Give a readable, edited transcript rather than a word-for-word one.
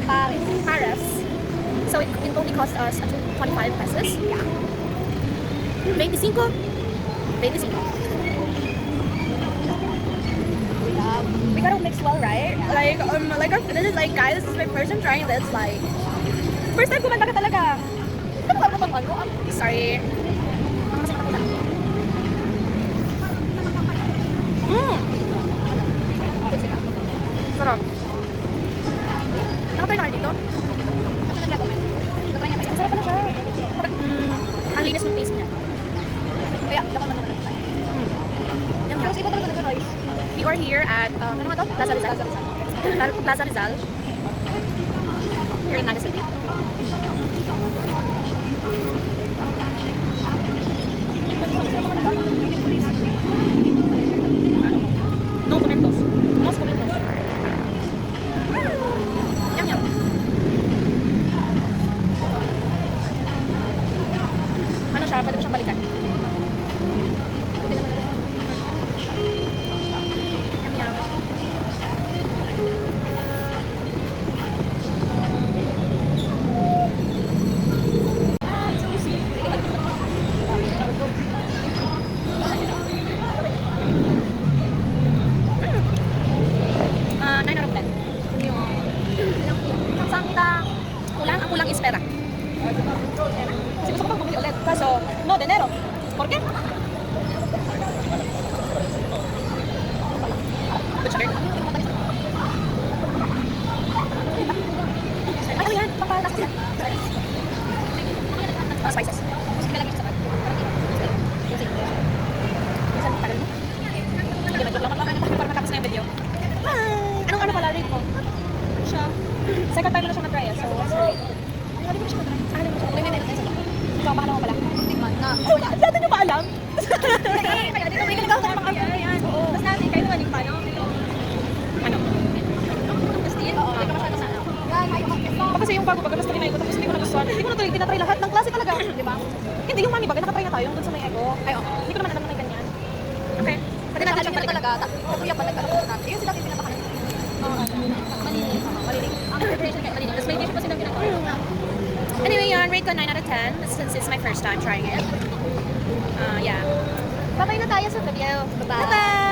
Paris. So it only cost us 25 pesos. Yeah. 25. 25. We gotta mix well, right? This is like, guys, this is my first time trying this. Like, first time kumanta ka talaga. Sorry. Sarap. Nakatry na kayo dito? Ang sarap pala siya. Ang linis ng taste niya. Kaya, dapat naman naman. Yan nga. We are here at, ano nga to? Plaza Rizal. Plaza Rizal. Here in Naga City. No commentos. No commentos. Yum yum. Ano siya? Pwede mo siyang balikan. Yum yum. Ang kulang is pera. Kasi gusto ko pang bumili ulit. Kaso, no dinero. ¿Por qué? Good sugar. Ay, ano yan? Pampalas sila. Para spices. Hindi, mag-joke lang para matapos na yung video. Hi! Anong ano pala rate mo? Siya. Second time na siya na-try so hindi ko siya na-try. Ano mo siya? Ikaw, baka naman pala. Dati nyo ba alam? Kaya dito may ganito tayo makakaya. Tapos natin kayo naman yung paano? Ano? Pastiin? Oo, hindi ka masyado sana. Baka kasi yung bago baga mas trinay ko tapos hindi ko nagustuhan. Hindi ko na tinatry lahat ng klase talaga. Di ba? Hindi, yung mami baga nakatry na tayo dun sa may ego. Ay, hindi ko naman alam na may ganyan. Okay. Pwede natin siyang balikan. Kuya pa nagkaroon sa natin. Yung sila yung pinapakanan. Malinig. Ang preparation kaya malinig. Tapos may dish pa silang ginagawa. Anyway, yun. Rate ko 9 out of 10 since it's my first time trying it. Yeah. Bye-bye na tayo sa video. Bye-bye.